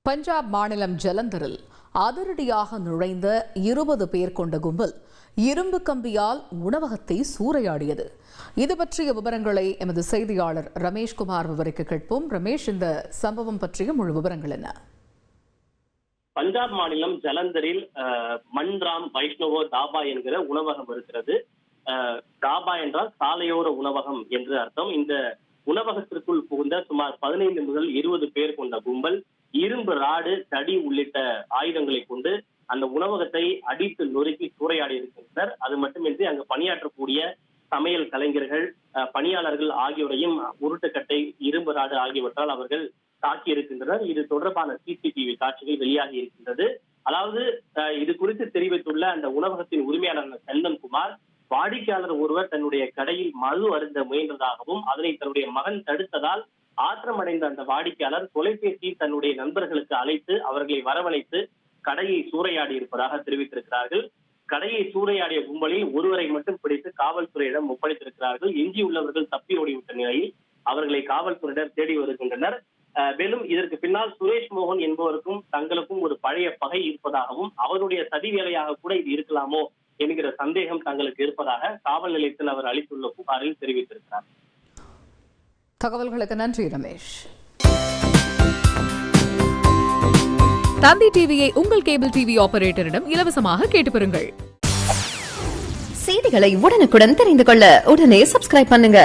பஞ்சாப் மாநிலம் ஜலந்தரில் அதிரடியாக நுழைந்த 20 பேர் கொண்ட கும்பல் இரும்பு கம்பியால் உணவகத்தை சூறையாடியது. இது பற்றிய விவரங்களை எமது செய்தியாளர் ரமேஷ்குமார் விவரிக்க கேட்போம். ரமேஷ், இந்த சம்பவம் பற்றிய முழு விவரங்கள் என்ன? பஞ்சாப் மாநிலம் ஜலந்தரில் மன்ராம் வைஷ்ணவோ தாபா என்கிற உணவகம் இருக்கிறது. தாபா என்றால் சாலையோர உணவகம் என்று அர்த்தம். இந்த உணவகத்திற்குள் புகுந்த சுமார் 15 முதல் 20 பேர் கொண்ட கும்பல் இரும்பு ராடு, தடி உள்ளிட்ட ஆயுதங்களை கொண்டு அந்த உணவகத்தை அடித்து நொறுக்கி சூறையாடி இருக்கின்றனர். அது மட்டுமின்றி அங்கு பணியாற்றக்கூடிய சமையல் கலைஞர்கள், பணியாளர்கள் ஆகியோரையும் உருட்டுக்கட்டை, இரும்பு ராடு ஆகியவற்றால் அவர்கள் தாக்கி இருக்கின்றனர். இது தொடர்பான சிசிடிவி காட்சிகள் வெளியாகி இருக்கின்றது. அதாவது இது குறித்து தெரிவித்துள்ள அந்த உணவகத்தின் உரிமையாளர் சந்தன்குமார், வாடிக்கையாளர் ஒருவர் தன்னுடைய கடையில் மது அருந்த முயன்றதாகவும் அதனை தன்னுடைய மகன் தடுத்ததால் ஆத்திரமடைந்த அந்த வாடிக்கையாளர் தொலைபேசியில் தன்னுடைய நண்பர்களுக்கு அழைத்து அவர்களை வரவழைத்து கடையை சூறையாடி இருப்பதாக தெரிவித்திருக்கிறார்கள். கடையை சூறையாடிய கும்பலில் ஒருவரை மட்டும் பிடித்து காவல்துறையிடம் ஒப்படைத்திருக்கிறார்கள். எஞ்சியுள்ளவர்கள் தப்பி ஓடிவிட்ட நிலையில் அவர்களை காவல்துறையினர் தேடி வருகின்றனர். மேலும் இதற்கு பின்னால் சுரேஷ் மோகன் என்பவருக்கும் தங்களுக்கும் ஒரு பழைய பகை இருப்பதாகவும் அவருடைய சதி வேலையாக கூட இது இருக்கலாமோ என்கிற சந்தேகம் தங்களுக்கு இருப்பதாக காவல் நிலையத்தில் அவர் அளித்துள்ள புகாரில் தெரிவித்திருக்கிறார். தகவல்களுக்கு நன்றி ரமேஷ். தந்தி டிவியை உங்கள் கேபிள் டிவி ஆபரேட்டரிடம் இலவசமாக கேட்டு பெறுங்கள். செய்திகளை உடனுக்குடன் தெரிந்து கொள்ள உடனே சப்ஸ்கிரைப் பண்ணுங்க.